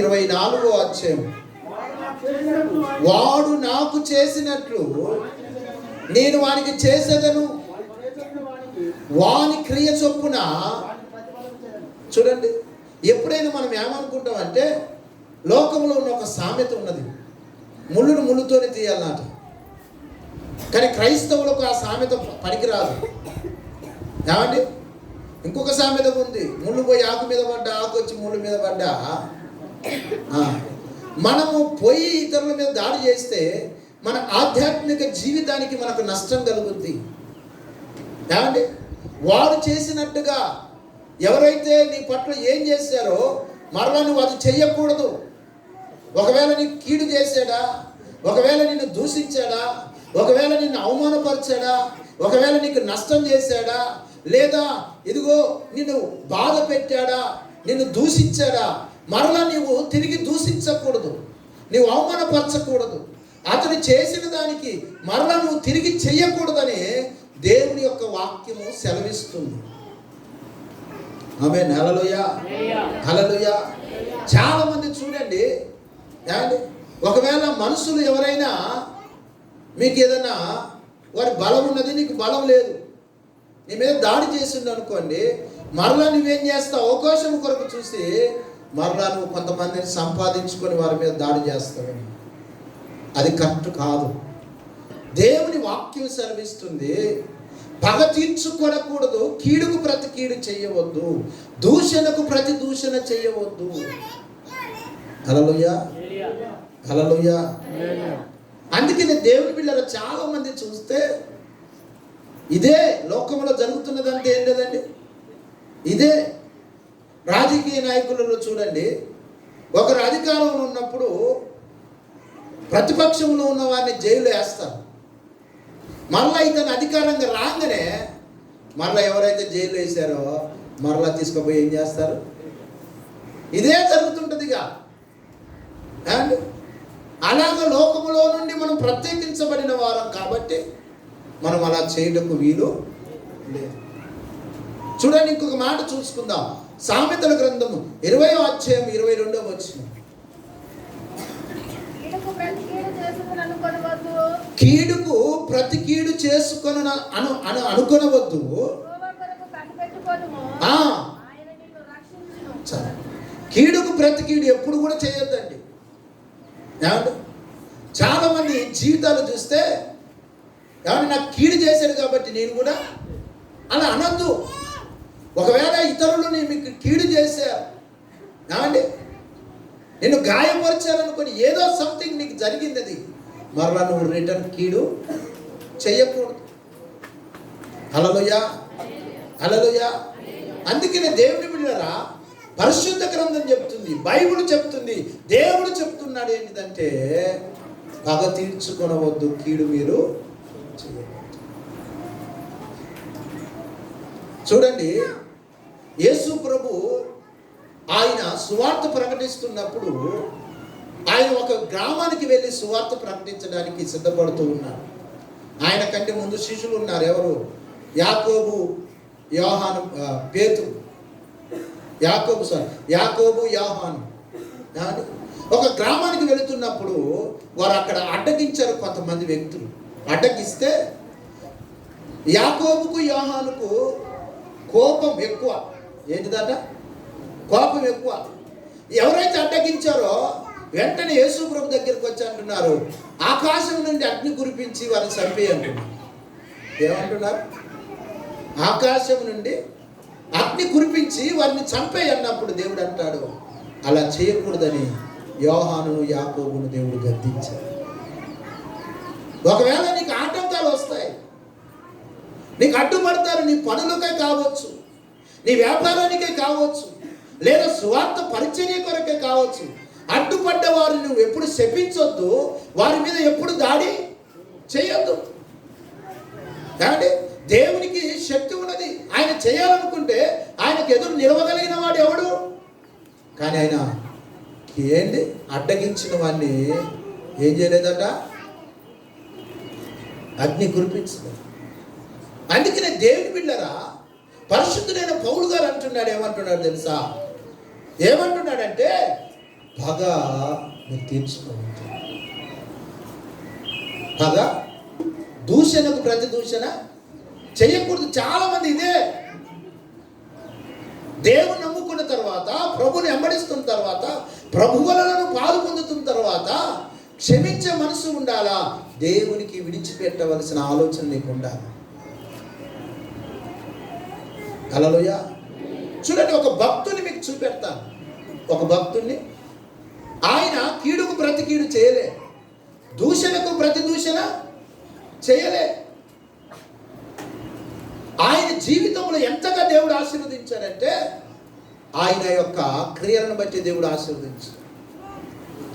24వ అధ్యాయం. వాడు నాకు చేసినట్లు నేను వానికి చేసేదను, వాని క్రియ చొప్పున. చూడండి, ఎప్పుడైనా మనం ఏమనుకుంటామంటే లోకంలో ఉన్న ఒక సామెత ఉన్నది, ముళ్ళును ముళ్ళుతోనే తీయాలన్నట. కానీ క్రైస్తవులకు ఆ సామెత పనికిరాదు. ఏమండి, ఇంకొక సామెత ఉంది, ముళ్ళు పోయి ఆకు మీద పడ్డా, ఆకు వచ్చి ముళ్ళు మీద పడ్డా. మనము పోయి ఇతరుల మీద దాడి చేస్తే మన ఆధ్యాత్మిక జీవితానికి మనకు నష్టం కలుగుద్ది. ఏమండి, వాడు చేసినట్టుగా ఎవరైతే నీ పట్ల ఏం చేశారో మరలా నువ్వు అది చెయ్యకూడదు. ఒకవేళ నీకు కీడు చేశాడా, ఒకవేళ నిన్ను దూషించాడా, ఒకవేళ నిన్ను అవమానపరిచాడా, ఒకవేళ నీకు నష్టం చేశాడా, లేదా ఇదిగో నిన్ను బాధ పెట్టాడా, నిన్ను దూషించాడా, మరలా నీవు తిరిగి దూషించకూడదు, నీవు అవమానపరచకూడదు. అతను చేసిన దానికి మరలా నువ్వు తిరిగి చెయ్యకూడదని దేవుని యొక్క వాక్యము సెలవిస్తుంది. ఆమేన్. హల్లెలూయా, హల్లెలూయా. చాలా మంది చూడండి, ఒకవేళ మనుషులు ఎవరైనా మీకు ఏదైనా వారి బలం ఉన్నది, నీకు బలం లేదు, నీ మీద దాడి చేసిండు అనుకోండి, మరలా నువ్వేం చేస్తావు? అవకాశం కొరకు చూసి మరలా నువ్వు కొంతమందిని సంపాదించుకొని వారి మీద దాడి చేస్తావు. అది కరెక్ట్ కాదు. దేవుని వాక్యం సెలవిస్తుంది, పగ తీర్చుకొనకూడదు, కీడుకు ప్రతి కీడు చేయవద్దు, దూషణకు ప్రతి దూషణ చేయవద్దు. హల్లెలూయా, హల్లెలూయా. అందుకనే దేవుని పిల్లలు చాలా మంది చూస్తే ఇదే లోకంలో జరుగుతున్నదంటే ఏం లేదండి, ఇదే. రాజకీయ నాయకులలో చూడండి, ఒకరు అధికారంలో ఉన్నప్పుడు ప్రతిపక్షంలో ఉన్న వారిని జైల్లో వేస్తారు. మరలా ఇతను అధికారంగా రాగానే మరలా ఎవరైతే జైల్లో వేసారో మరలా తీసుకుపోయి ఏం చేస్తారు? ఇదే జరుగుతుంటుందిగా. అండ్ అలాగ లోకములో నుండి మనం ప్రత్యేకించబడిన వారం కాబట్టి మనం అలా చేయటకు వీలు లేదు. చూడండి, ఇంకొక మాట చూసుకుందాం. సామెతల గ్రంథము 20వ అధ్యాయం 22వ వచనం. కీడుకు ప్రతి కీడు చేసుకొన అనుకొనవద్దు. కీడుకు ప్రతి కీడు ఎప్పుడు కూడా చేయొద్దండి. చాలా మంది జీవితాలు చూస్తే ఎవరు నాకు కీడు చేశాడు కాబట్టి నేను కూడా అలా అనొద్దు. ఒకవేళ ఇతరులు మీకు కీడు చేశారు, ఏమండి, నేను గాయపరిచారనుకొని ఏదో సంథింగ్ నీకు జరిగింది, మరలా నువ్వు రిటర్న్ కీడు చెయ్యకూడదు. హల్లెలూయా, హల్లెలూయా. అందుకనే దేవుని బిడ్డలారా, పరిశుద్ధ గ్రంథం చెప్తుంది, బైబిల్ చెప్తుంది, దేవుడు చెప్తున్నాడు ఏంటిదంటే పగ తీర్చుకొనవద్దు, కీడు మీరు చేయవద్దు. చూడండి, యేసు ప్రభు ఆయన సువార్త ప్రకటిస్తున్నప్పుడు ఆయన ఒక గ్రామానికి వెళ్ళి సువార్త ప్రకటించడానికి సిద్ధపడుతూ ఉన్నారు. ఆయన కంటే ముందు శిష్యులు ఉన్నారు. ఎవరు? యాకోబు, యోహాను, పేతురు, యాకోబు, యోహాను. ఒక గ్రామానికి వెళుతున్నప్పుడు వారు అక్కడ అడ్డగించారు కొంతమంది వ్యక్తులు. అడ్డగిస్తే యాకోబుకు, యోహానుకు కోపం ఎక్కువ. ఏంటిదట? కోపం ఎక్కువ. ఎవరైతే అడ్డగించారో వెంటనే యేసు ప్రభు దగ్గరికి వచ్చి అంటున్నారు, ఆకాశం నుండి అగ్ని కురిపించి వారిని చంపేయి అంటున్నారు. ఏమంటున్నారు? ఆకాశం నుండి అగ్ని కురిపించి వారిని చంపేయి అన్నప్పుడు దేవుడు అంటాడు, అలా చేయకూడదని యోహానును, యాకోబును దేవుడు గద్దించాడు. ఒకవేళ నీకు ఆటంకాలు వస్తాయి, నీకు అడ్డుపడతారు, నీ పనులకే కావచ్చు, నీ వ్యాపారానికే కావచ్చు, లేదా సువార్త పరిచర్య కొరకే కావచ్చు. అడ్డుపడ్డ వారిని నువ్వు ఎప్పుడు శపించొద్దు, వారి మీద ఎప్పుడు దాడి చేయొద్దు. కాబట్టి దేవునికి శక్తి ఉన్నది, ఆయన చేయాలనుకుంటే ఆయనకు ఎదురు నిలవగలిగిన వాడు ఎవడు? కానీ ఆయన ఏంటి అడ్డగించిన వాడిని ఏం చేయలేదట? అగ్ని కురిపించలేదు. అందుకనే దేవుని బిడ్డలారా, పరిశుద్ధుడైన పౌలు గారు అంటున్నాడు, ఏమంటున్నాడు తెలుసా? ఏమంటున్నాడంటే పగ మీరు తీర్చుకోవద్దు. పగ, దూషణకు ప్రతి దూషణ చేయకూడదు. చాలా మంది ఇదే, దేవుని నమ్ముకున్న తర్వాత, ప్రభుని వెంబడిస్తున్న తర్వాత, ప్రభువులను పాలు పొందుతున్న తర్వాత క్షమించే మనసు ఉండాలా? దేవునికి విడిచిపెట్టవలసిన ఆలోచన నీకు ఉండాలి. హల్లెలూయా. చూడండి, ఒక భక్తుని మీకు చూపెడతాను. ఒక భక్తుని, ఆయన కీడుకు ప్రతి కీడు చేయలే, దూషణకు ప్రతి దూషణ చేయలే. ఆయన జీవితంలో ఎంతగా దేవుడు ఆశీర్వదించాడంటే, ఆయన యొక్క క్రియలను బట్టి దేవుడు ఆశీర్వదించాడు.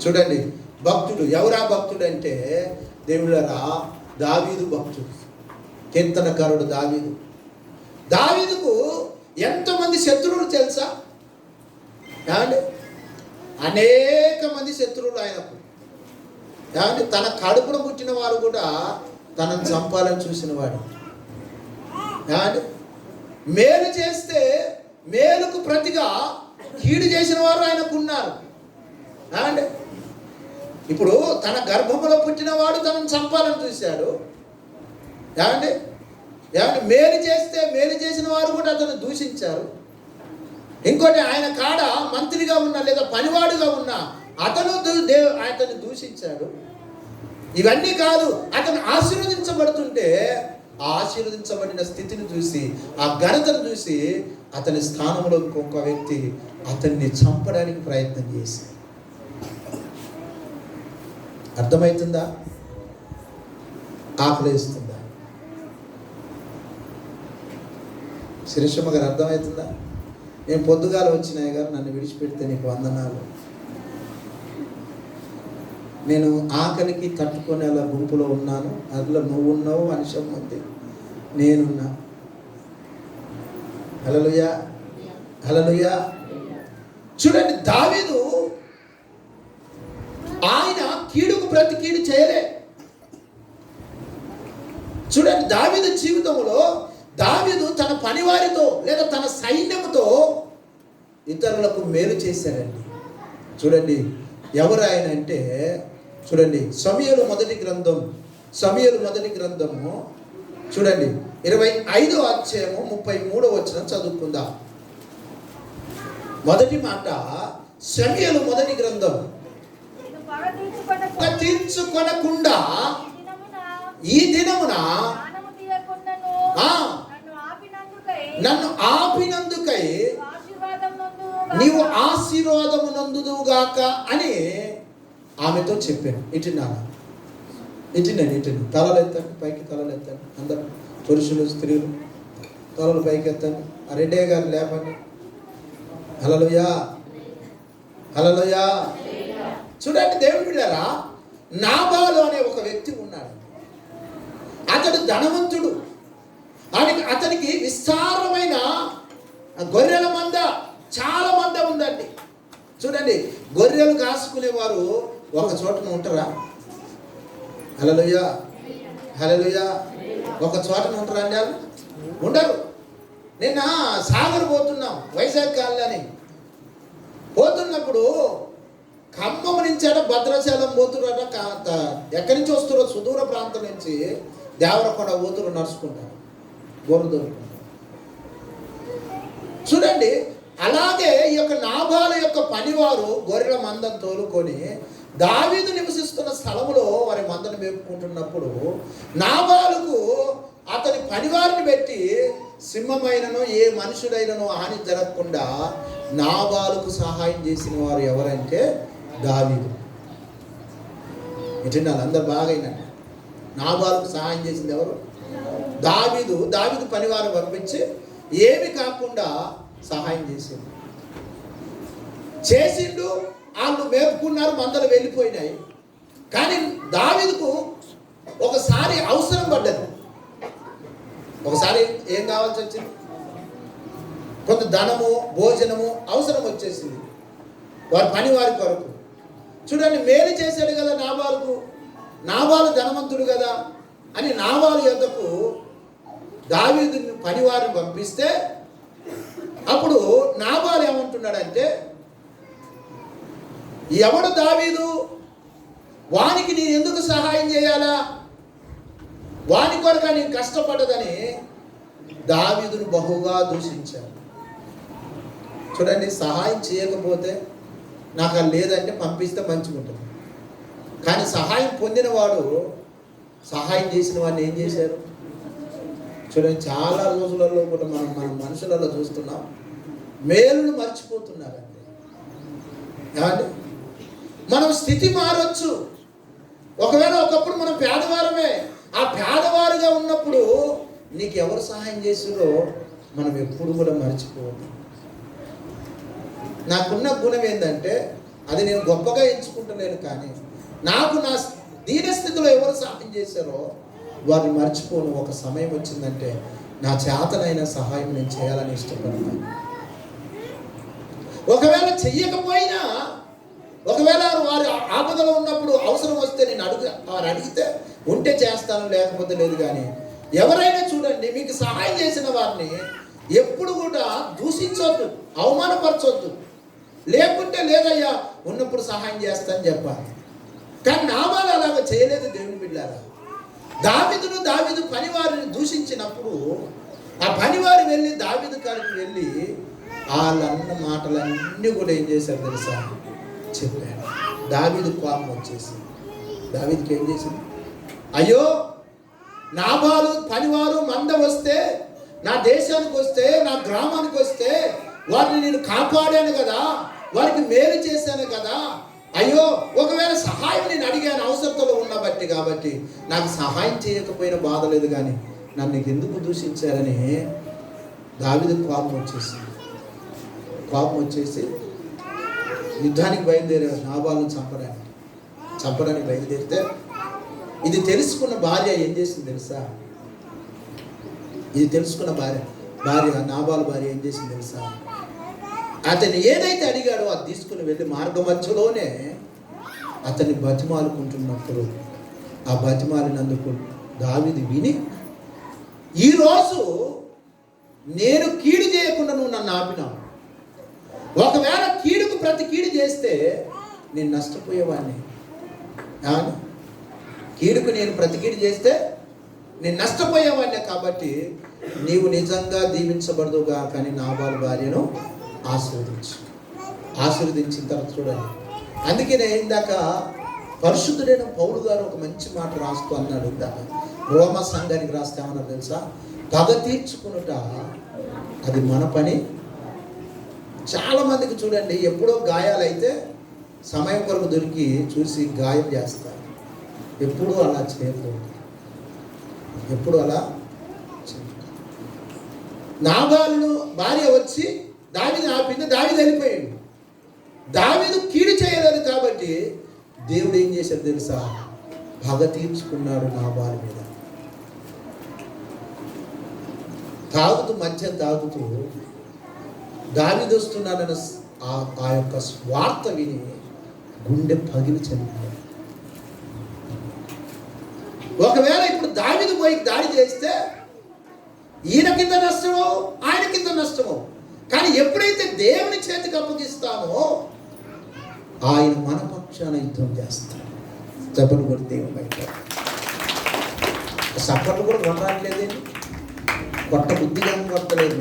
చూడండి, భక్తుడు ఎవరా? భక్తుడు అంటే దేవుడరా, దావీదు భక్తుడు, కీర్తనకారుడు దావీదు. దావీదుకు ఎంతమంది శత్రువులు తెలుసా? ఏమండి, అనేక మంది శత్రువులు ఆయనకు. ఏమండి, తన కడుపున పుట్టిన వారు కూడా తనను చంపాలని చూసిన వాడు. ఏమండి, మేలు చేస్తే మేలుకు ప్రతిగా కీడు చేసిన వారు ఆయనకు ఉన్నారు. ఏమండి, ఇప్పుడు తన గర్భంలో పుట్టిన వాడు తనను చంపాలని చూశాడు. ఏమండి, ఏమంటే మేలు చేస్తే మేలు చేసిన వారు కూడా అతను దూషించారు. ఇంకోటి, ఆయన కాడ మంత్రిగా ఉన్న లేదా పనివాడుగా ఉన్న అతను అతన్ని దూషించాడు. ఇవన్నీ కాదు, అతను ఆశీర్వదించబడుతుంటే ఆ ఆశీర్వదించబడిన స్థితిని చూసి, ఆ ఘనతను చూసి, అతని స్థానంలో ఇంకొక వ్యక్తి అతన్ని చంపడానికి ప్రయత్నం చేశాడు. అర్థమవుతుందా? ఆకలిస్తుందా? శిరీషమ్మ గారు, అర్థమవుతుందా? నేను పొద్దుగాల వచ్చినాయి గారు, నన్ను విడిచిపెడితే నీకు వందనాలు. నేను ఆకలికి తట్టుకునేలా గుంపులో ఉన్నాను, అందులో నువ్వు ఉన్నావు, అనుషం ఉంది, నేనున్నా. హల్లెలూయా, హల్లెలూయా. చూడండి, దావీదు ఆయన కీడుకు ప్రతి కీడు చేయలే. చూడండి, దావీదు జీవితంలో దావీదు తన పనివారితో లేదా తన సైన్యంతో ఇతరులకు మేలు చేశారండి. చూడండి, ఎవరు ఆయన అంటే, చూడండి, సమూయేలు మొదటి గ్రంథము చూడండి 25వ అధ్యాయము 33వ వచనం చదువుకుందాం. మొదటి మాట, సమూయేలు మొదటి గ్రంథం, తీర్చుకొనకుండా ఈ దినమున నన్ను ఆపినందుకై నీవు ఆశీర్వాదము నందుదువుగాక అని ఆమెతో చెప్పాను. ఇటు తలలు ఎత్తండి, పైకి తలలు ఎత్తండి. అందరు పురుషులు స్త్రీలు తలలు పైకి ఎత్తండి. ఆ రెడ్డే గారు లేపండి. హల్లెలూయా, హల్లెలూయా. చూడండి, దేవుని బిడ్డలారా, నాబాలు అనే ఒక వ్యక్తి ఉన్నాడు. అతడు ధనవంతుడు. అతనికి విస్తారమైన గొర్రెల మంద, చాలా మంద ఉందండి. చూడండి, గొర్రెలు కాసుకునేవారు ఒక చోటన ఉంటారా? హల్లెలూయా, హల్లెలూయా. ఒక చోటన ఉంటారా అండి? వాళ్ళు ఉండరు. నిన్న సాగర్ పోతున్నాం, వైజాగ్ కాలనీ పోతున్నప్పుడు ఖమ్మం నుంచి భద్రాచలం పోతుర్రట. ఎక్కడి నుంచి వస్తురో సుదూర ప్రాంతం నుంచి దేవరకొండ పోతురు నడుచుకుంటారు, గొర్రెలు దొరుకుతారు. చూడండి, అలాగే ఈ యొక్క నాబాలు యొక్క పనివారు గొర్రెల మందను తోలుకొని దావీదు నివసిస్తున్న స్థలములో వారి మందను మేపుకుంటున్నప్పుడు నాబాలుకు అతని పనివారిని పెట్టి సింహమైనను ఏ మనుషుడైనను హాని జరగకుండా నాబాలుకు సహాయం చేసిన వారు ఎవరంటే దావీదు. ఇటు అందరు బాగా అయినట్టు. నాబాలుకు సహాయం చేసింది ఎవరు? దావీదు పనివారు పంపించి ఏమి కాకుండా సహాయం చేసిండు. వాళ్ళు మేపుకున్నారు, మందలు వెళ్ళిపోయినాయి. కానీ దావీదుకు ఒకసారి అవసరం పడ్డది. ఒకసారి ఏం కావాల్సి వచ్చింది? కొంత ధనము, భోజనము అవసరం వచ్చేసింది వారి పనివారి కొరకు. చూడండి, మేలు చేశాడు కదా నాబాలుకు. నాబాలు ధనవంతుడు కదా అని నాబాలు యొద్దకు దావీదు పనివారిని పంపిస్తే అప్పుడు నాబాలు ఏమంటున్నాడంటే, ఎవడు దావీదు, వానికి నేను ఎందుకు సహాయం చేయాలా, వాని కొరకు నేను కష్టపడదని దావీదును బహుగా దూషించాడు. చూడండి, సహాయం చేయకపోతే నాకు అది లేదంటే పంపిస్తే మంచిగా ఉంటుంది. కానీ సహాయం పొందిన వాడు సహాయం చేసిన వాడిని ఏం చేశారు చూడండి. చాలా రోజులలో కూడా మనం మనుషులలో చూస్తున్నాం, మేలును మర్చిపోతున్నారండి. ఏమండి, మనం స్థితి మారొచ్చు. ఒకవేళ ఒకప్పుడు మనం పేదవారమే, ఆ పేదవారుగా ఉన్నప్పుడు నీకు ఎవరు సహాయం చేసారో మనం ఎప్పుడు కూడా మర్చిపోవద్దు. నాకున్న గుణం ఏంటంటే, అది నేను గొప్పగా ఎంచుకుంటలేను, కానీ నాకు నా దీనస్థితిలో ఎవరు సహాయం చేశారో వారిని మర్చిపోను. ఒక సమయం వచ్చిందంటే నా చేతనైన సహాయం నేను చేయాలని ఇష్టపడతాను. ఒకవేళ చెయ్యకపోయినా, ఒకవేళ వారి ఆపదలో ఉన్నప్పుడు అవసరం వస్తే నేను వారు అడిగితే ఉంటే చేస్తాను, లేకపోతే లేదు. కానీ ఎవరైనా చూడండి, మీకు సహాయం చేసిన వారిని ఎప్పుడు కూడా దూషించొద్దు, అవమానపరచొద్దు. లేకుంటే లేదయ్యా, ఉన్నప్పుడు సహాయం చేస్తానని చెప్పాలి. కానీ నాబాలు అలాగ చేయలేదు. దేవుని బిడ్డలారా, దావీదు పనివారిని దూషించినప్పుడు ఆ పనివారు వెళ్ళి దావీదు కాడికి వెళ్ళి వాళ్ళన్న మాటలన్నీ కూడా ఏం చేశారు తెలుసా, చెప్పాడు. దావీదు కోపం వచ్చేసింది. దావీదుకి ఏం చేసింది, అయ్యో నాబాలు పనివారు మంద వస్తే, నా దేశానికి వస్తే, నా గ్రామానికి వస్తే వారిని నేను కాపాడాను కదా, వారికి మేలు చేశాను కదా. అయ్యో, ఒకవేళ సహాయం నేను అడిగాను అవసరతలో ఉన్నబట్టి, కాబట్టి నాకు సహాయం చేయకపోయినా బాధ లేదు, కానీ నన్ను ఎందుకు దూషించారని దావీదు కోపం వచ్చేసి యుద్ధానికి బయలుదేరారు. నాబాలును చంపడానికి బయలుదేరితే ఇది తెలుసుకున్న భార్య ఏం చేసింది తెలుసా, ఇది తెలుసుకున్న భార్య నాబాలు భార్య ఏం చేసింది తెలుసా, అతను ఏదైతే అడిగాడో అది తీసుకుని వెళ్ళి మార్గ మధ్యలోనే అతన్ని బతిమాలుకుంటున్నప్పుడు ఆ బతిమాలినందుకు దావీదు విని, ఈరోజు నేను కీడు చేయకుండా నువ్వు నన్ను ఆపినావు, ఒకవేళ కీడుకు ప్రతి కీడు చేస్తే నేను నష్టపోయేవాడిని. కీడుకు నేను ప్రతి కీడు చేస్తే నేను నష్టపోయేవాడినే, కాబట్టి నీవు నిజంగా దీవించబడదుగా, కానీ నాబాలు భార్యను ఆశీర్వదించిన తర్వాత చూడండి. అందుకే నేను ఇందాక పరిశుద్ధుడైన పౌలు గారు ఒక మంచి మాట రాస్తూ అన్నాడు. ఇందాక రోమ సంఘానికి రాస్తే ఏమన్నారు తెలుసా, పగ తీర్చుకునుట అది మన పని. చాలా మందికి చూడండి, ఎప్పుడో గాయాలైతే సమయం కొరకు దొరికి చూసి గాయం చేస్తారు. ఎప్పుడూ అలా చేయకూడదు, ఎప్పుడు అలా. నాబాలు భార్య వచ్చి దావీదు ఆపింది, దావీదు వెళ్ళిపోయాడు. దావీదు కీడు చేయలేదు కాబట్టి దేవుడు ఏం చేశాడు తెలుసా, పగ తీర్చుకున్నాడు నాబాలు మీద. మద్యం తాగుతూ దావీదు వస్తున్నాడన్న ఆ యొక్క స్వార్థ విని గుండె పగిలి చనిపోయాడు. ఒకవేళ ఇప్పుడు దావీదు పోయి దాడి చేస్తే ఈయన కింద నష్టమో ఆయన కింద నష్టమో, కానీ ఎప్పుడైతే దేవుని చేతికి అప్పగిస్తామో ఆయన మన పక్షాన యుద్ధం చేస్తాడు. చెప్పలు కూడా దేవుని బయట సప్పట్లు కూడా కొనరాట్లేదండి, కొట్ట బుద్ధిగా కొట్టలేదు.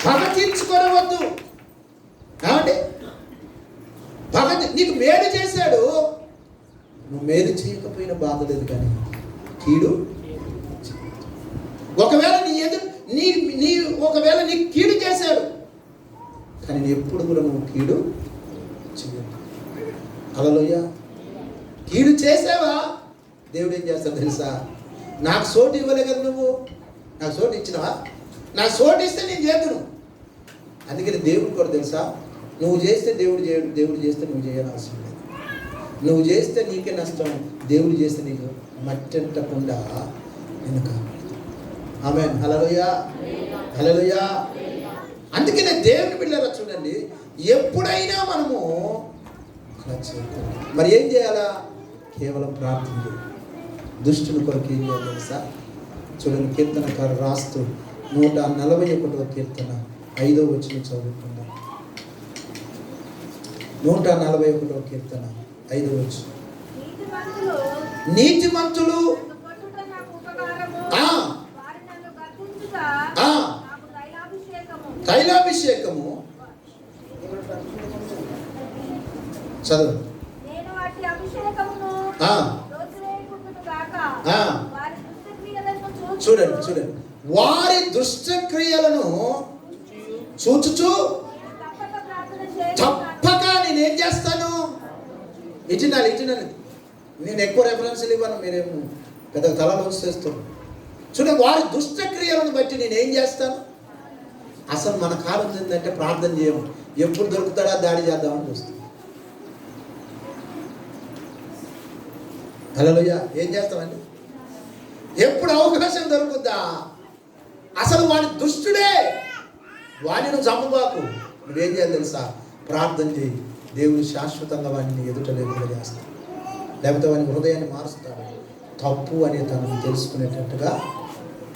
పగ తీర్చుకోవద్దు. ఏమండి, పగ నీకు మేలు చేశాడు, నువ్వు మేలు చేయకపోయినా బాధ లేదు, కానీ కీడు ఒకవేళ ఒకవేళ నీకు కీడు చేశాడు, కానీ ఎప్పుడు కూడా నువ్వు కీడు చేయదు. హల్లెలూయా. కీడు చేసావా, దేవుడు ఏం చేస్తాడు తెలుసా, నాకు సోటు ఇవ్వలే కదా, నువ్వు నాకు సోటు ఇచ్చినావా, నాకు సోటు ఇస్తే నేను చేతును. అందుకని దేవుడు కూడా తెలుసా, నువ్వు చేస్తే దేవుడు చేయడు, దేవుడు చేస్తే నువ్వు చేయాల్సిన లేదు. నువ్వు చేస్తే నీకే నష్టం, దేవుడు చేస్తే నీకు మట్టకుండా నేను కాపాడు. ఆమేన్. హల్లెలూయా, హల్లెలూయా. అందుకనే దేవుని బిడ్డలారా చూడండి, ఎప్పుడైనా మనము అలా చేయకూడదు. మరి ఏం చేయాలా, కేవలం ప్రార్థన చేయాలి. దుష్టుని కొరకు ఏం చేయాలి తెలుసా, చూడండి కీర్తనకారు రాస్తూ 141వ కీర్తన 5వ వచనం చదువుకుందాం. 141వ కీర్తన 5వ వచనం. నీతిమంతులు తైలాభిషేకము చదువు. చూడండి చూడండి, వారి దుష్టక్రియలను చూచుచు తప్పక నేనేం చేస్తాను. ఇచ్చినాలి నేను ఎక్కువ రెఫరెన్స్లు ఇవ్వను, మీరేమో పెద్ద తలలో చేస్తాను. చూడండి, వారి దుష్టక్రియలను బట్టి నేనేం చేస్తాను. అసలు మన కాలం ఏంటంటే ప్రార్థన చేయము, ఎప్పుడు దొరుకుతాడా దాడి చేద్దామని చూస్తాం. హల్లెలూయా. ఏం చేస్తామండి? ఎప్పుడు అవకాశం దొరుకుద్దా. అసలు వాడి దుష్టుడే, వాడిని నువ్వు చంపబాకు. నువ్వేం చేయాలి తెలుసా? ప్రార్థన చేయి. దేవుడు శాశ్వతంగా వాడిని ఎదుట లేకుండా చేస్తాడు, లేకపోతే వాని హృదయాన్ని మారుస్తాడు, తప్పు అనే తనను తెలుసుకునేటట్టుగా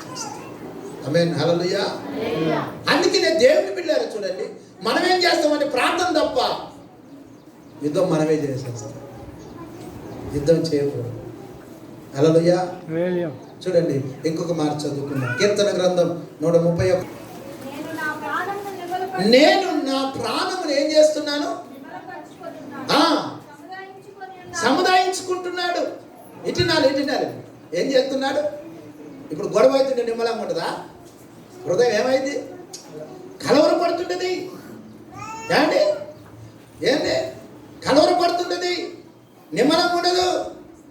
చేస్తాడు. ఆమేన్. హల్లెలూయా. అందుకనే దేవుని బిడ్డలారా చూడండి, మనం ఏం చేస్తామంటే ప్రార్థన తప్ప యుద్ధం మనమే చేసేస్తాం, యుద్ధం చేయకూడదు. హల్లెలూయా. చూడండి, ఇంకొక మాట చదువుకున్నాం. కీర్తన గ్రంథం 131. నేను నా ప్రాణమును ఏం చేస్తున్నాను? సముదాయించుకుంటున్నాడు. ఇటునాలు ఏం చేస్తున్నాడు? ఇప్పుడు గొడవ అవుతుంటే నిమ్మలంగా ఉంటుందా? హృదయం ఏమైంది? కలవరపడుతుంటది. ఏంటి కలవరపడుతుంటది, నిమ్మలంగా ఉండదు.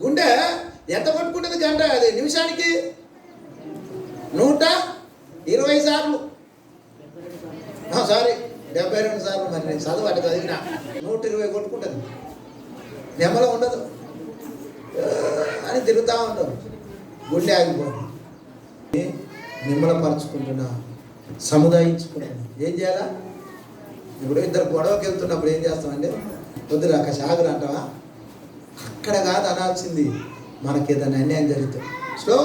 గుండె ఎంత కొట్టుకుంటుంది? గంట అది నిమిషానికి 120 సార్లు, సారీ 72 సార్లు. మరి నేను చదువు అటు చదివిన 120 కొట్టుకుంటుంది. నెమ్మలం ఉండదు అని తిరుగుతూ ఉంటాం, గుండె ఆగిపోతుంది. నిమ్మలపరుచుకుంటున్నా, సముదాయించుకుంటున్నా. ఏం చేయాలా? ఇప్పుడు ఇద్దరు గొడవకి వెళ్తున్నప్పుడు ఏం చేస్తామంటే, వద్దురా అక్క సాగురు అంటావా? అక్కడ కాదు అనాల్సింది. మనకి ఏదైనా అన్యాయం జరిగితే స్లో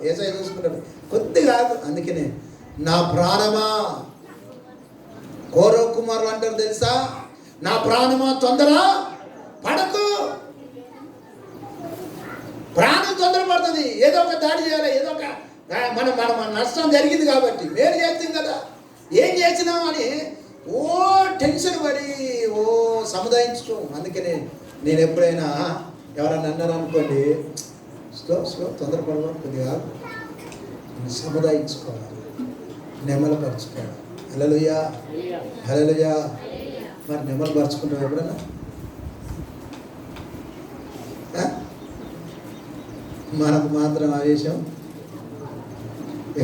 ఏసై చూసుకుంటాడు, కొద్ది కాదు. అందుకనే నా ప్రాణమా, కౌరవ కుమారులు అంటారు తెలుసా, నా ప్రాణమా తొందర పడకు. ప్రాణం తొందర పడుతుంది, ఏదో ఒక దాడి చేయాలి, ఏదో ఒక మన నష్టం జరిగింది కాబట్టి మేలు చేస్తాం కదా, ఏం చేసినాం అని ఓ టెన్షన్ పడి సముదాయించడం. అందుకనే నేను ఎప్పుడైనా ఎవరన్నా అన్నారు అనుకోండి, స్లో తొందరపడవాలి, కొద్దిగా సముదాయించుకోవాలి, నెమ్మలపరుచుకోవాలి. హల్లెలూయా. మరి నెమ్మలపరుచుకుంటాం ఎప్పుడన్నా? మనకు మాత్రం ఆవేశం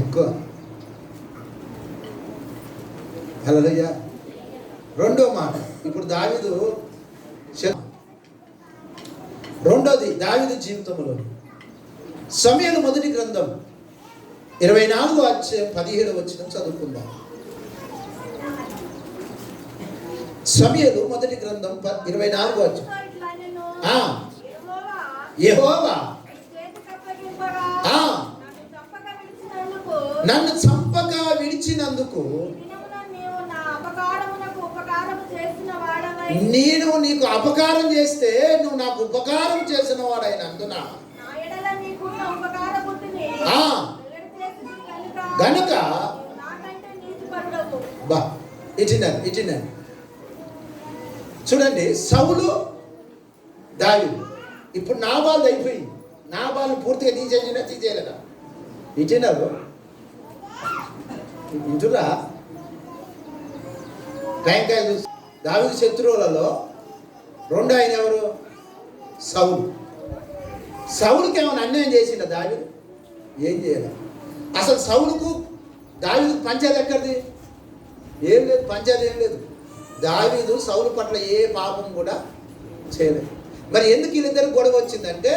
ఎక్కువ. హల్లెలూయా. రెండో మాట, ఇప్పుడు రెండోది దావీదు జీవితంలో సమూయేలు మొదటి గ్రంథం 24వ అధ్యాయం 17వ వచనం చదువుకుందాం. సమూయేలు మొదటి గ్రంథం 24వ అధ్యాయం. యెహోవా నన్ను చంపక విడిచినందుకు నేను నీకు అపకారం చేస్తే నువ్వు నాకు ఉపకారం చేసిన వాడైనందున గనుక ఇచ్చినాను. చూడండి, సౌలు దావీదు. ఇప్పుడు నాబాలు అయిపోయింది, నాబాలు పూర్తిగా తీసేయలేదా? ఇచ్చినారు. ఇంటురా టైంకాయ చూసి దావీదు శత్రువులలో రెండో ఆయన ఎవరు? సౌలుకి ఏమైనా అన్యాయం చేసిండ దావీదు? ఏం చేయాలి? అసలు సౌలుకు దావీదుకు పంచాయతీ ఎక్కడిది? ఏం లేదు, పంచాయతీ ఏం లేదు. దావీదు సౌలు పట్ల ఏ పాపం కూడా చేయలేదు. మరి ఎందుకు వీళ్ళిద్దరు గొడవ వచ్చిందంటే,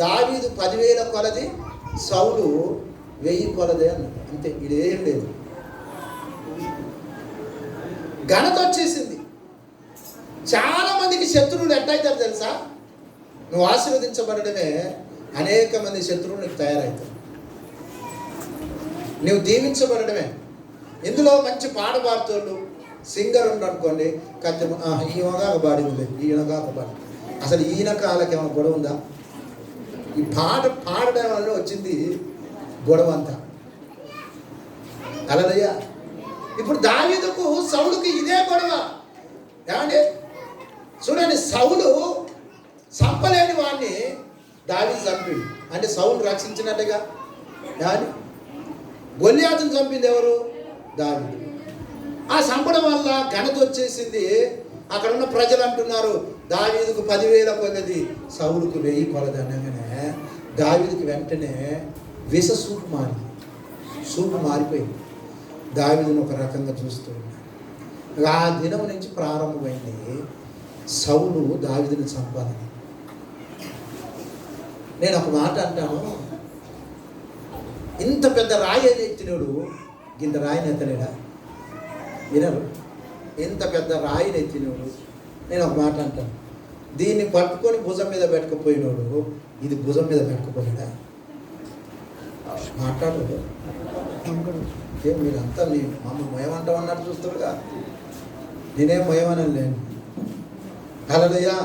దావీదు 10,000 కొలది, సౌలు 1000 కొలదే అన్నాడు. అంతే, ఇదేం లేదు. ఘనత వచ్చేసింది. చాలా మందికి శత్రువులు ఎట్టయితారు తెలుసా? నువ్వు ఆశీర్వదించబడమే అనేక మంది శత్రువులు నీకు తయారవుతారు. నువ్వు దీవించబడమే. ఇందులో మంచి పాట పాడుతోళ్ళు, సింగర్ ఉండనుకోండి, కత్తి ఈయనగా పాడింది, ఈయనగా పాడి. అసలు ఈయన కాళ్ళకి ఏమైనా గొడవ ఉందా? ఈ పాట పాడడం వల్ల వచ్చింది గొడవ అంతా. హల్లెలూయా. ఇప్పుడు దావీదుకు సౌలుకి ఇదే గొడవ. ఏమండి చూడండి, సౌలు చంపలేని వాడిని దావీదు చంపిండు. అంటే సౌలు రక్షించినట్టుగా. ఏమండి గొల్లియాతును చంపింది ఎవరు? దావీదు. ఆ చంపడం వల్ల ఘనత వచ్చేసింది. అక్కడ ఉన్న ప్రజలు అంటున్నారు దావీదుకు 10,000 కొలది, సౌలుకు 1000 కొలది అనగానే దావీదుకి వెంటనే విష సూపు మారిపోయింది. దావీదును ఒక రకంగా చూస్తూ ఉన్నాడు. ఆ దినం నుంచి ప్రారంభమైంది సౌలు దావీదుని చంపాలని. నేను ఒక మాట అంటాను, ఇంత పెద్ద రాయి ఎత్తినోడు ఇంత రాయిని ఎత్తలేడా? వినరు. ఇంత పెద్ద రాయిని ఎత్తినోడు, నేను ఒక మాట అంటాను, దీన్ని పట్టుకొని భుజం మీద పెట్టుకుపోయినోడు ఇది భుజం మీద పెట్టుకుపోయినా మాట్లాడు. మీరంతా మీ మమ్మల్ని మయమంటామన్నట్టు చూస్తారుగా. నేనేం మయమనని లేను. హల్లెలూయా.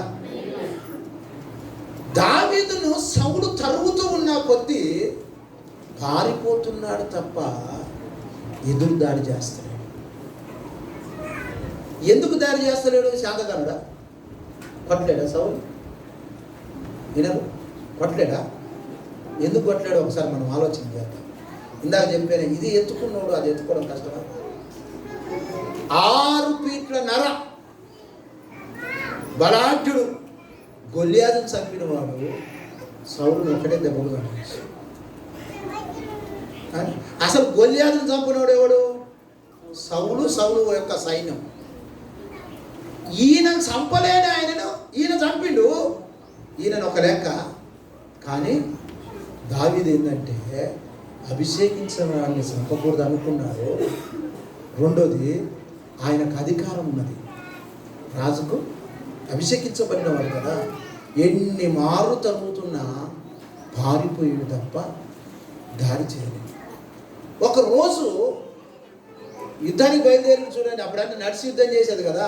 దావీదును సౌలు తరుగుతూ ఉన్న కొద్దీ పారిపోతున్నాడు తప్ప ఎదురు దాడి చేస్తాడు. ఎందుకు దాడి చేస్తలేడు? శాంతగానుడా? కొట్టలేడా సౌలు? వినరు. కొట్టలేడా? ఎందుకు కొట్టలేడు? ఒకసారి మనం ఆలోచన చేద్దాం. ఇందాక చెప్పాను, ఇది ఎత్తుకున్నాడు, అది ఎత్తుకోవడం కష్టమా? 6 ఫీట్ల నర బలాఢ్యుడు గొల్లియాతును చంపిన వాడు సౌలును ఒకటే దెబ్బలు కనిపించాడు. అసలు గొల్లియాతును చంపినవాడు ఎవడు? సౌలు యొక్క సైన్యం. ఈయన చంపలేని ఆయనను ఈయన చంపిండు. ఈయనను ఒక లెక్క. కానీ దావీదు ఏంటంటే అభిషేకించిన వాడిని చంపకూడదు అనుకున్నారు. రెండోది, ఆయనకు అధికారం ఉన్నది. రాజుకు అభిషేకించబడిన వాడు కదా. ఎన్ని మారు తరుగుతున్నా పారిపోయాడు తప్ప దాడి చేయలేదు. ఒకరోజు యుద్ధానికి బయలుదేరి చూడండి, అప్పుడన్నీ నడిచి యుద్ధం చేసేది కదా.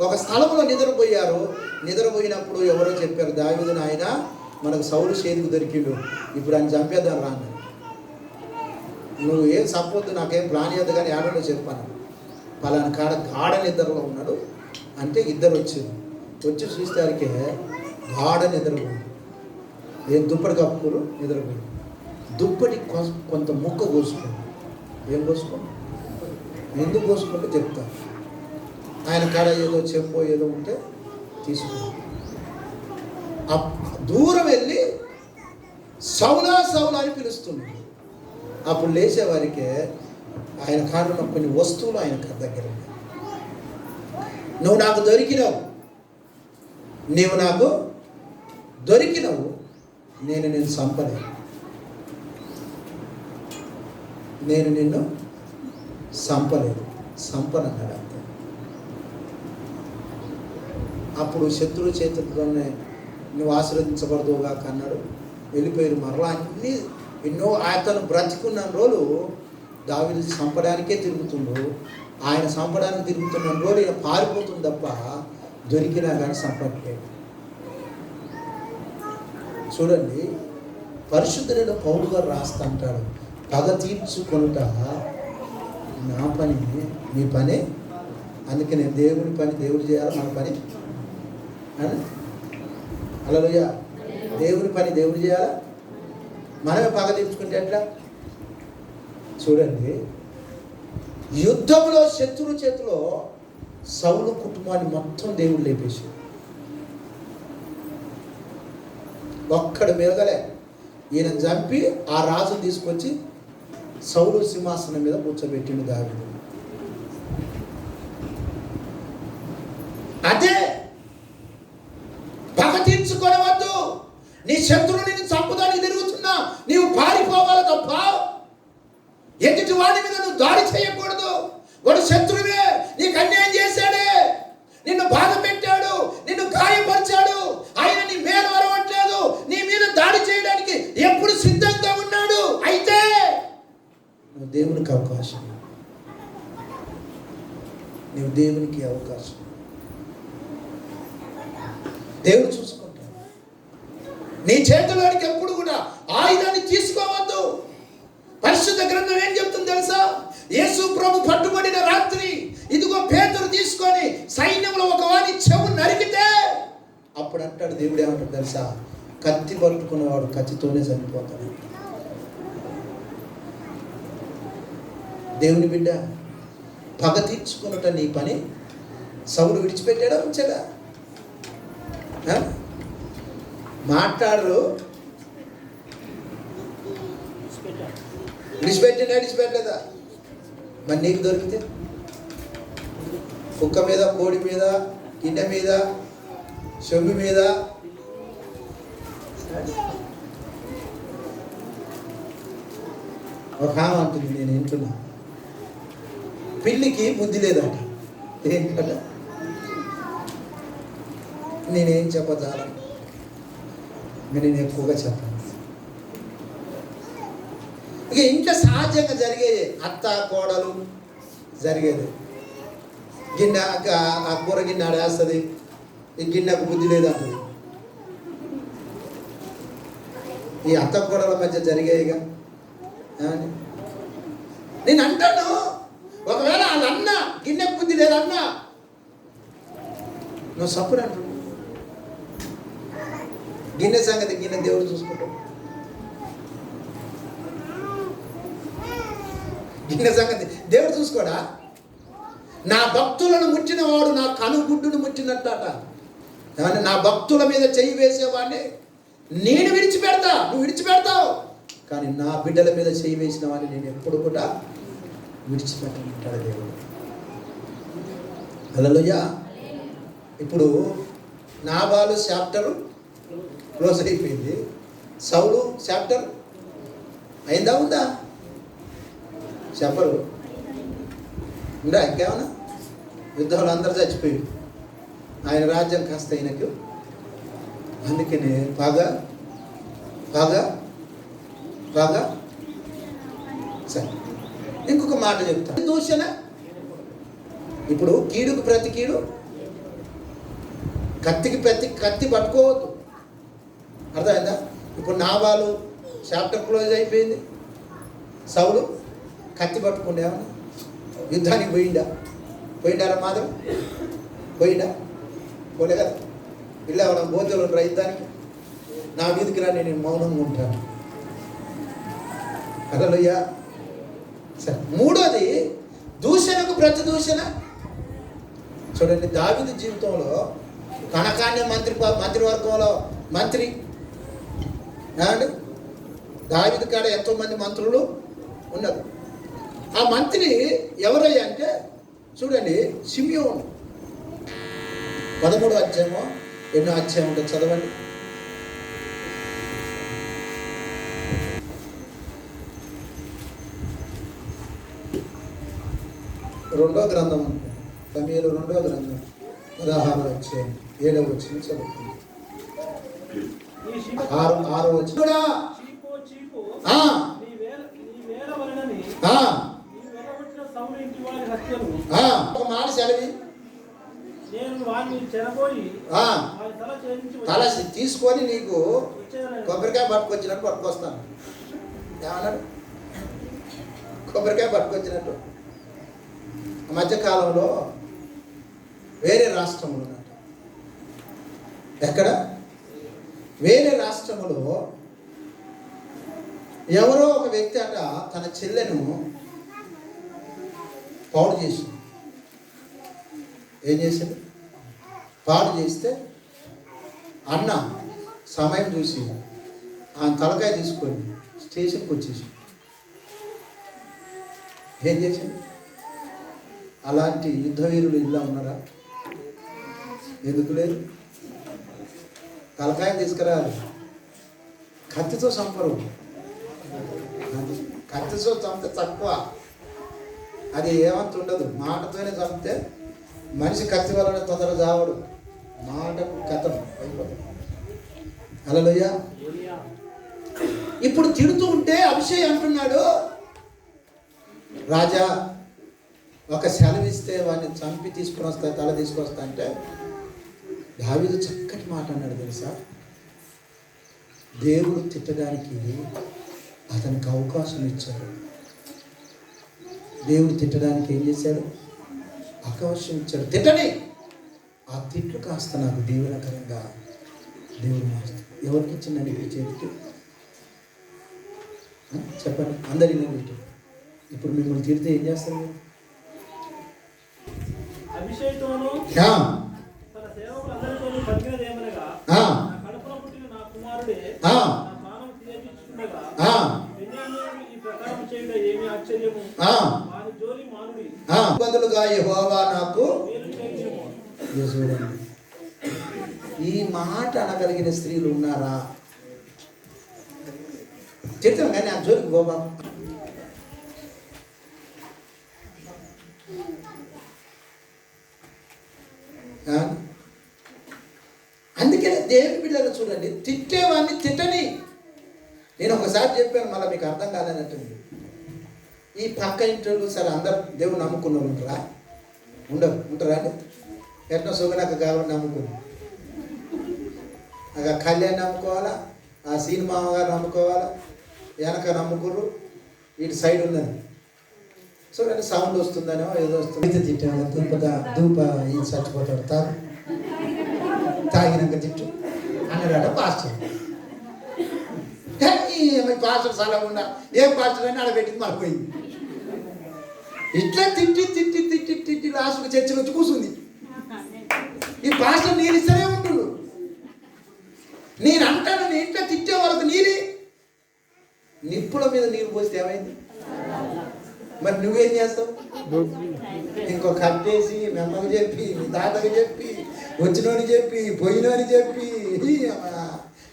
ఒక స్థలంలో నిద్రపోయారు. నిద్రపోయినప్పుడు ఎవరో చెప్పారు, దావీదు నాయన మనకు సౌలు చేతికి దొరికిండు, ఇప్పుడు ఆయన చంపేద్దాం రాను. నువ్వు ఏం చంపొద్దు, నాకేం ప్లాన్ చేయద్దు, కానీ ఆడలో చెప్పాను పలానా కాడ గాఢ నిద్రలో ఉన్నాడు అంటే ఇద్దరు వచ్చి చూసేసరికి గాఢ నిద్రపోయింది. ఏం దుప్పటి కప్పుకోరు, నిద్రపోయింది. దుప్పటి కొంత ముక్క కోసుకోండి. ఏం కోసుకోండి? ఎందుకు కోసుకుంటే చెప్తాను. ఆయన కాడ ఏదో చెప్పో ఏదో ఉంటే తీసుకోండి. దూరం వెళ్ళి సౌలా సౌలా అని పిలుస్తుంది. అప్పుడు లేచేవారికే ఆయన కారులో కొన్ని వస్తువులు ఆయన దగ్గర ఉన్నాయి. నువ్వు నాకు దొరికినావు, నేను నిన్ను చంపలేదు, నేను నిన్ను చంపనన్నాడు అంతే. అప్పుడు శత్రువు చేతులతోనే నువ్వు ఆశీర్వదించబడదుగా కన్నాడు. వెళ్ళిపోయారు. మరలా ఎన్నో అతను బ్రతికున్న రోజులు దావీదు చంపడానికే తిరుగుతుండు. ఆయన చంపడానికి తిరుగుతున్న రోజులు ఈయన పారిపోతుంది తప్ప దొరికినా కానీ చంపట్లేదు. చూడండి, పరిశుద్ధుడైన పౌలు గారు రాస్తా అంటాడు, పగ తీర్చుకొనుట నా పని మీ పని. అందుకే నేను దేవుని పని దేవుడు చేయాలి, మన పని. హల్లెలూయా. దేవుని పని దేవుడు చేయాలా, మనమే పగ తీర్చుకుంటే ఎట్లా? చూడండి, యుద్ధంలో శత్రువు చేతిలో సౌలు కుటుంబాన్ని మొత్తం దేవుడు లేపేసి ఒక్కడు మెరగలే. ఈయన చంపి ఆ రాజును తీసుకొచ్చి సౌలు సింహాసనం మీద కూర్చోబెట్టిండు దావీదు. అదే పగ తీర్చుకోవద్దు. నీ శత్రువుని నిన్ను చంపుదానికి తిరుగుతున్నా నీవు పారిపోవాలి తప్ప ఎదుటి వాడి మీద నువ్వు దాడి చేయకూడదు. వాడు శత్రువే, నీకు అన్యాయం చేశాడే, నిన్ను బాధ పెట్టాడు, నిన్ను గాయపరిచాడు, ఆయన నీ మేలు వరవట్లేదు, నీ మీద దాడి చేయడానికి ఎప్పుడు సిద్ధంగా ఉన్నాడు. అయితే నువ్వు దేవునికి అవకాశం, నువ్వు దేవుడు చూసుకుంటాడు. నీ చేతిలోనికి ఎప్పుడు కూడా ఆయుధాన్ని తీసుకోవద్దు. పరిశుద్ధ గ్రంథం ఏం చెప్తుంది తెలుసా? యేసు ప్రభు పట్టుబడిన రాత్రి ఇదిగో పేతురు తీసుకొని సైన్యంలో ఒక వాని చెవు నరికితే అప్పుడు అంటాడు, దేవుడు ఏమంటాడు తెలుసా? కత్తి పట్టుకున్నవాడు కత్తితోనే చనిపోతాడు. దేవుని బిడ్డ, పగ తీర్చుకున్నట నీ పని. సౌలు విడిచిపెట్టాడా ఉంచాడా? మాట్లాడరు. విడిచిపెట్టలేదా? మరి నీకు దొరికితే కుక్క మీద, కోడి మీద, గిన్నె మీద, చెంబు మీద ఒక ఆమె అంటుంది, నేను వింటున్నా, పిల్లికి బుద్ధి లేదట. ఏంటట? నేనేం చెప్పజాల, నేను ఎక్కువగా చెప్పను. ఇక ఇంట్లో సహజంగా జరిగేది, అత్త కోడలు జరిగేది. గిన్నె ఆ కూర గిన్నె ఆడేస్తుంది, ఈ గిన్నెకు బుద్ధి లేదంటుంది. ఈ అత్త కోడల మధ్య జరిగేయిగా. నేను అంటాను, ఒకవేళ వాళ్ళ అన్న గిన్నెకు బుద్ధి లేదన్నా నువ్వు సప్పుడు అంటు. గిన్నె సంగతి గిన్నె దేవుడు చూసుకుంటాడు. గిన్నె సంగతి దేవుడు చూసుకోడా? నా భక్తులను ముట్టిన వాడు నా కనుగుడ్డును ముట్టినట్ట. నా భక్తుల మీద చెయ్యి వేసేవాడిని నేను విడిచిపెడతా, నువ్వు విడిచిపెడతావు, కానీ నా బిడ్డల మీద చెయ్యి వేసిన వాడిని నేను ఎప్పుడు కూడా విడిచిపెట్టమంటాడు దేవుడు. హల్లెలూయా. ఇప్పుడు నాబాలు చాప్టర్ క్లోజ్ అయిపోయింది. సౌలు చాప్టర్ అయిందా? ఉందా? చెప్పరు. ఉందా? ఇంకేమన్నా? యుద్ధంలో అందరూ చచ్చిపోయాడు. ఆయన రాజ్యం కాస్త ఆయనకు. అందుకనే బాగా సరే, ఇంకొక మాట చెప్తా. దూషణ. ఇప్పుడు కీడుకు ప్రతి కీడు. కత్తికి ప్రతి కత్తి పట్టుకోవద్దు. అర్థమైందా? ఇప్పుడు నాబాలు చాప్టర్ క్లోజ్ అయిపోయింది. సౌలు కత్తి పట్టుకుంటే ఏమన్నా యుద్ధానికి పోయిండారా? మాధవ్ పోయిండా? పోలే కదా. ఇలా మనం బోధలు యుద్ధానికి నా మీదకి రా, నేను మౌనంగా ఉంటాను. హల్లెలూయా. సరే, మూడోది దూషణకు ప్రతి దూషణ. చూడండి, దావీదు జీవితంలో కనకాన్య మంత్రివర్గంలో మంత్రి అండి. దావీదు కాడ ఎంతోమంది మంత్రులు ఉన్నారు. ఆ మంత్రి ఎవరయ్యా అంటే చూడండి, షిమ్యోను. 13వ అధ్యాయమో ఎన్నో అధ్యాయం ఉంటుంది, చదవండి. రెండో గ్రంథం, సమూయేలు 2వ గ్రంథం 16వ అధ్యాయం 7వ వచనం చదువుతుంది. 6వ వచనం కూడా ఒక మాట సెలవి, తల తీసుకొని నీకు కొబ్బరికాయ పట్టుకొచ్చినట్టు పట్టుకొస్తాను. ఏమన్నాడు? కొబ్బరికాయ పట్టుకొచ్చినట్టు. మధ్యకాలంలో వేరే రాష్ట్రంలో ఉన్నట్టు. ఎక్కడ? వేరే రాష్ట్రంలో ఎవరో ఒక వ్యక్తి అట తన చెల్లెను పాడు చేసింది. ఏం చేసింది? పాడు చేస్తే అన్న సమయం చూసి ఆ తలకాయ తీసుకొని స్టేషన్కి వచ్చేసి ఏం చేసింది? అలాంటి యుద్ధ వీరులు ఇలా ఉన్నారా? ఎందుకు లేదు? తలకాయ తీసుకురాలి. కత్తితో చంపరు. కత్తితో చంపితే తక్కువ, అది ఏమంత ఉండదు. మాటతోనే చంపితే మనిషి కత్తి వలన తొందరగా చావడు. మాటకు కథం అయిపోతుంది. హల్లెలూయా. ఇప్పుడు తిడుతూ ఉంటే అభిషేక్ అంటున్నాడు, రాజా ఒక సెలవిస్తే వాడిని చంపి తీసుకుని వస్తా, తల తీసుకొస్తా అంటే దావీదు చక్కటి మాట అన్నాడు తెలుసా? దేవుడు తిట్టడానికి అతనికి అవకాశం ఇచ్చాడు. దేవుడు తిట్టడానికి ఏం చేశాడు? అవకాశం ఇచ్చాడు. తిట్టని ఆ తిట్లు కాస్త నాకు దీవెనకరంగా దేవుడు మారుస్తాడు. ఎవరికి ఇచ్చిందండి ఈ చేతికి? చెప్పండి, అందరి పెట్టి. ఇప్పుడు మిమ్మల్ని తిడితే ఏం చేస్తారు మీరు? బదులుగా యెహోవా నాకు. చూడండి, ఈ మాట అనగలిగిన స్త్రీలు ఉన్నారా? చెప్తాం కానీ ఆ జోలికి గోబా. అందుకనే దేవుని బిడ్డలు చూడండి, తిట్టేవాడిని తిట్టని. నేను ఒకసారి చెప్పాను, మళ్ళీ మీకు అర్థం కాదన్నట్టుంది. ఈ పక్క ఇంట్లో సరే అందరు దేవుడు నమ్ముకున్న వాళ్ళు ఉంటారా? ఉంటారా అండి? ఎట్లా సుగనక్క కాబట్టి నమ్ముకుని, అక్కడ కళ్యాణ్ నమ్ముకోవాలా, ఆ సినిమా గారు నమ్ముకోవాలా, వెనక నమ్ముకుర్రు, ఇటు సైడ్ ఉన్నది. సో అంటే సౌండ్ వస్తుందనో ఏదో వస్తుంది. తిట్టాను దూప ఇది చచ్చిపోతాడు తాగినాక తిట్టు అన్నాడట పాస్టర్. పాస్టర్ సలహా ఏం పాస్టర్ అని ఆడబెట్టింది మారిపోయింది. ఇట్లా తిట్టి తిట్టి తిట్టి తిట్టి లాస్ట్కి చర్చలు వచ్చి కూర్చుంది. ఈ పాస్టర్ నేను ఇస్తూనే ఉంటుడు. నేను అంటాను, నేను ఇంట్లో తిట్టే వాళ్ళకి నీరు నిప్పుల మీద నీరు పోస్తే ఏమైంది? మరి నువ్వేం చేస్తావు? ఇంకో కట్టేసి మీ అమ్మకి చెప్పి, మీ తాతకి చెప్పి, వచ్చినోని చెప్పి, పోయినోని చెప్పి,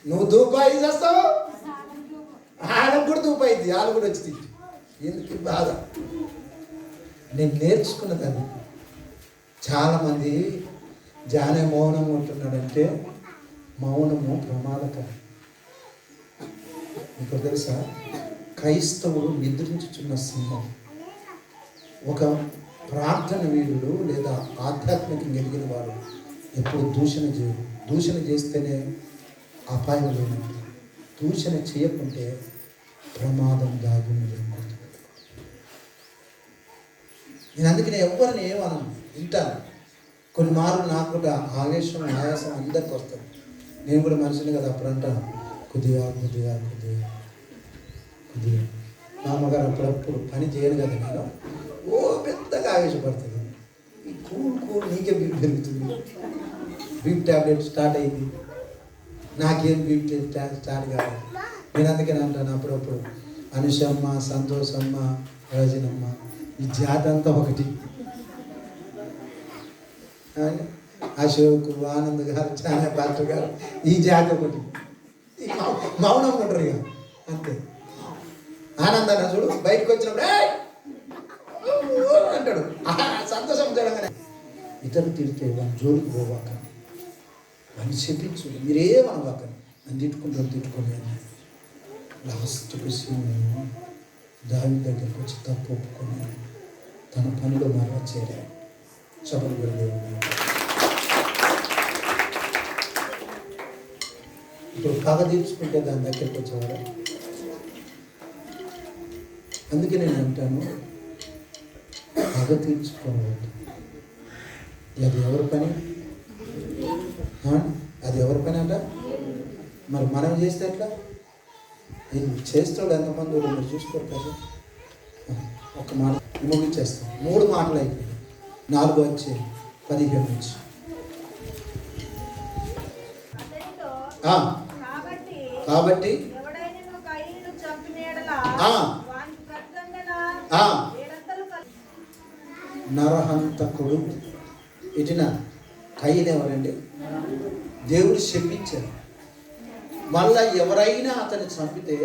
నువ్వు దూపాయి చేస్తావు. వాళ్ళకు కూడా దూపాయింది, వాళ్ళు కూడా వచ్చి తిట్టి. ఎందుకు బాధ? నేను నేర్చుకున్నది అది. చాలామంది జానే మౌనం ఉంటున్నాడంటే మౌనము ప్రమాదకరం. ఇప్పుడు తెలుసా, క్రైస్తవుడు నిద్రించుచున్న సింహం. ఒక ప్రార్థన వీరుడు లేదా ఆధ్యాత్మికంగా ఎదిగిన వాడు ఎప్పుడు దూషణ చేయడు. దూషణ చేస్తేనే అపాయం లేనట్టు, దూషణ చేయకుంటే ప్రమాదం దాగి ఉంది. నేను అందుకనే ఎవరిని ఏమన్నాను, వింటాను. కొన్ని మార్లు నాకు కూడా ఆవేశం ఆయాసం అందరికి వస్తుంది. నేను కూడా మనిషిని కదా, అప్పుడు అంటాను కొద్దిగా కొద్దిగా కొద్దిగా కొద్దిగా. మా అమ్మగారు అప్పుడప్పుడు పని చేయను కదా, నేను ఓ పెద్దగా ఆవేశపడుతుంది. ఈ కూల్ నీకే బీపీ పెరుగుతుంది, బీపీ ట్యాబ్లెట్ స్టార్ట్ అయింది, నాకేం బీపీ స్టార్ట్ కాదు. నేను అందుకని అంటాను అప్పుడప్పుడు, అనుషమ్మ, సంతోషమ్మ, రజనమ్మ, ఈ జాతి అంతా ఒకటి. అశోక్, ఆనంద్ గారు, చానా పాత్ర గారు, ఈ జాతి ఒకటి. మౌనం ఉంటారు ఇక అంతే. ఆనందాన్ని చూడు, బయటకు వచ్చినప్పుడు అంటాడు, సంతోషం చూడగానే. ఇతరులు తిడితే వాళ్ళ జోలికి పోవాక, వాళ్ళని చెప్పించు, మీరేమనవాక, అని తిట్టుకొని లాస్ట్కి సీను దావీదు దగ్గరికి వచ్చి తప్పు ఒప్పుకొని తన పనిలో మరలా చేరాడు. చపలు వెళ్ళేవాడు. ఇప్పుడు పగ తీర్చుకుంటే దాని దగ్గరికి వచ్చేవాడు. అందుకే నేను అంటాను, పగ తీర్చుకోవద్దు. అది ఎవరి పని? అది ఎవరి పని అంట? మరి మనం చేస్తే ఎట్లా? చేస్తాడు ఎంతమంది మీరు చూసుకోరు కదా. ఒక మాట ముగించేస్తాం. 3 మాటలు అయిపోయింది. 4 వచ్చి 15 నుంచి. కాబట్టి నరహంతకుడు ఇటిన కయ్యను ఎవరండి? దేవుడు శపించారు. మళ్ళా ఎవరైనా అతన్ని చంపితే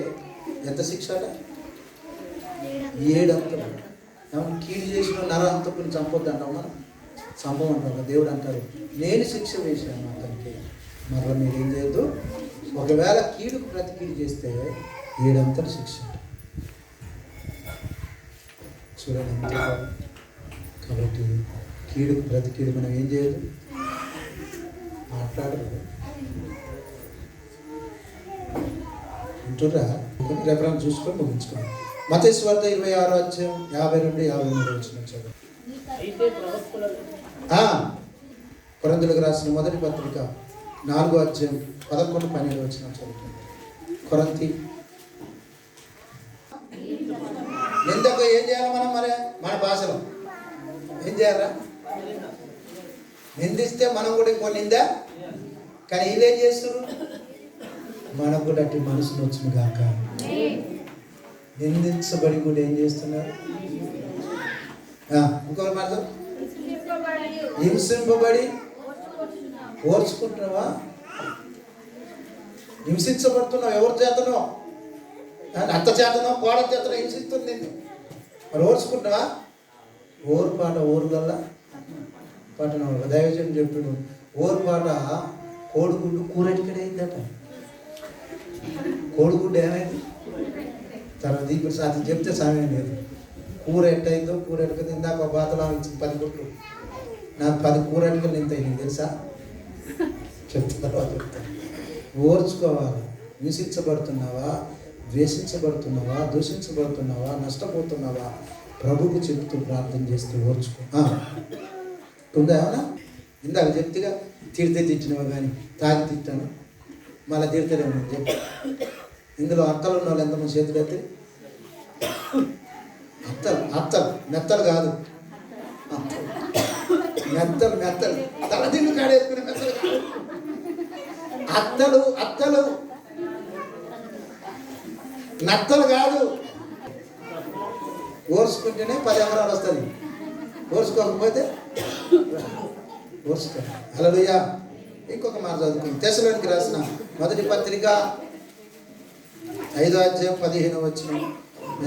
ఎంత శిక్ష? 7 అంతలు. కీడు చేసిన నరహంతకుని చంపొద్దు అంటాం మనం, చంపమంటాం. దేవుడు అంటారు, నేను శిక్ష వేశాను అతనికి, మరలా మీరేం చేయొద్దు. ఒకవేళ కీడుకు ప్రతి కీడు చేస్తే 7 అంతలు శిక్ష. చూడండి, కాబట్టి కీడుకు ప్రతి కీడు మనం ఏం చేయాలి? మాట్లాడరు. ఉంటురా రెఫరెన్స్ చూసుకొని ముగించుకోండి. మత్తయి సువార్త 26వ అధ్యాయం 50 నుండి 53 వచనం చదువు. కొరింథీయులకు రాసిన మొదటి పత్రిక 4వ అధ్యాయం 11-12 వచనం చదువుతుంది. కొరింథీ నిందకు ఏం చేయాలి మనం? మరి మన భాషలో ఏం చేయాలా? నిందిస్తే మనం కూడా ఇంకో నిందా. కానీ వీళ్ళేం చేస్తున్నారు? మనకు కూడా అట్టి మనసును వచ్చిన కాక నిందించబడి కూడా ఏం చేస్తున్నారు? ఇంకొక మాట, హింసింపబడి ఓర్చుకుంటున్నావా? హింసించబడుతున్నావు. ఎవరి చేతనో, అత్త చేతనో కోడల చేతనో హింసిస్తుంది నిన్ను. మరి ఓర్చుకుంటున్నావా? ఓర్పాట ఊరుగల్లా పట్టణం దైవజన్ చెప్పాడు. ఓర్పాట కోడిగుడ్డు కూరెటికడే అయిందట. కోడిగుడ్డు ఏమైంది? తర్వాత ఇప్పుడు అది చెప్తే సమయం లేదు. కూర ఎట్టయిందో కూర ఎట్టుక ఇందాక బాతలా ఇచ్చింది 10 గుడ్లు. నాకు 10 కూరటికలు ఎంత అయింది తెలుసా? చెప్తాను. ఓర్చుకోవాలి. హింసించబడుతున్నావా, ద్వేషించబడుతున్నావా, దూషించబడుతున్నావా, నష్టపోతున్నావా, ప్రభుకు చెప్తూ ప్రార్థన చేస్తూ ఓర్చుకో. ఉందా ఏమన్నా? ఇందాక చెప్తేగా తిడితే తిట్టినవా కానీ తాగి తిట్టాను మళ్ళీ తిడతాడేమో చెప్పి. ఇందులో అత్తలు ఉన్న వాళ్ళు ఎంతమంది చేతులు ఎత్తి? అత్తలు మెత్తలు కాదు, మెత్తలు తలదిల్లు కాడేసుకునే మెత్తలు కాదు. అత్తలు నత్తలు కాదు. ఓర్చుకుంటేనే 10 ఎకరాలు వస్తుంది. ఓర్చుకోకపోతే ఓర్చుకో. హల్లెలూయా. ఇంకొక మాట చదువుకుంది. తెస్సలోనికి రాసిన మొదటి పత్రిక 5వ అధ్యాయం 15వ వచనం.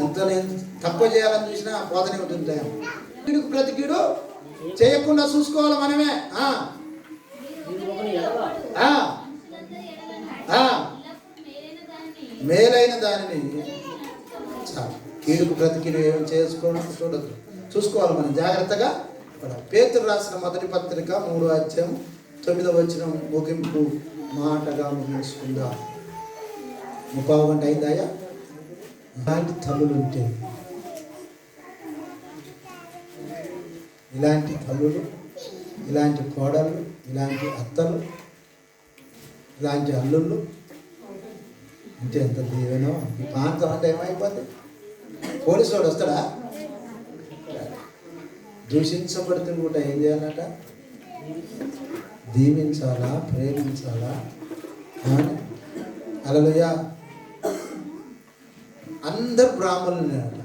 ఎంత నేను తక్కువ చేయాలని చూసినా పోతనే ఉంటుంది. కీడుకు ప్రతి కీడు చేయకుండా చూసుకోవాలి మనమే. మేలైన దానిని చాలు. కీడుకు ప్రతి కీడు ఏం చేసుకోవడం చూసుకోవాలి మనం జాగ్రత్తగా. పేతురు రాసిన మొదటి పత్రిక 3వ అధ్యాయం 9వ వచనం ముగింపు మాటగా ముగించుకుందా. 3 గంట అయిందాయా? ఇలాంటి తల్లులు ఉంటే, ఇలాంటి తల్లులు, ఇలాంటి కోడళ్ళు, ఇలాంటి అత్తలు, ఇలాంటి అల్లుళ్ళు అంటే ఎంత దీవెనో. ఈ ప్రాంతం అంటే ఏమైపోద్ది? పోలీసు వాడు వస్తాడా? దూషించబడితే కూడా ఏం చేయాలట? దీవించాలా, ప్రేమించాలా. హల్లెలూయా. అందరు బ్రాహ్మణులు అట.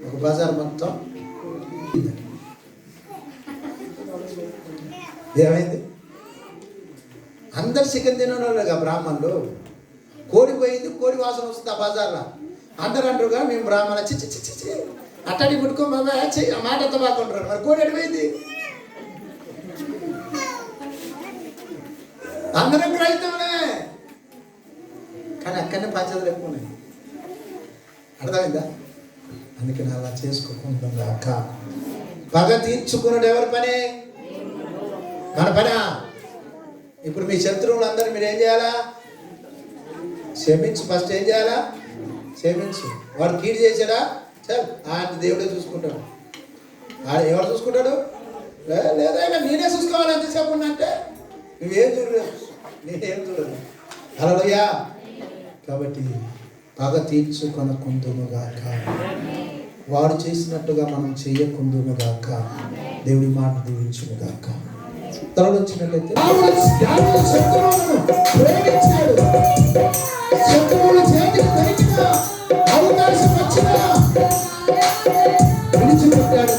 ఒక బజార్ మొత్తం ఏమైంది? అందరు చికెన్ తినలేగా బ్రాహ్మణులు. కోడి పోయింది, కోడి వాసన వస్తుంది ఆ బజార్లో. అందరు అంటారుగా మేము బ్రాహ్మణ చిచ్చి అట్టడి పుట్టుకో బాబా చెయ్యి మాట ఎంత బాగుంటారు. మరి కోడి అడిపోయింది. అందరం క్రైస్తవులే కానీ అక్కడనే పంచదలు ఎక్కువ ఉన్నాయి. అర్థమైందా? అందుకని అలా చేసుకోకుండా అక్క పగ తీర్చుకున్నాడు ఎవరి పని? మన పనా? ఇప్పుడు మీ శత్రువులు అందరూ మీరు ఏం చేయాలా? క్షమించు. ఫస్ట్ ఏం చేయాలా? క్షమించు. వాడు కీడు చేశాడా? చల్ ఆయన దేవుడే చూసుకుంటాడు. ఎవరు చూసుకుంటాడు? లేదా నేనే చూసుకోవాలి ఎంతసేపు అంటే నువ్వేం చూడలేదు, నేనేం చూడలేదు. హల్లెలూయా. కాబట్టి పగ తీర్చుకొనకుందునుగాక, వాడు చేసినట్టుగా మనం చేయకుందునుగాక. దేవుడి మాట దీవించునుగాక. తలలు వచ్చినట్లయితే శత్రువుల చేతికి దొరికిన అవకాశం వచ్చినా విడిచిపెట్టాడు.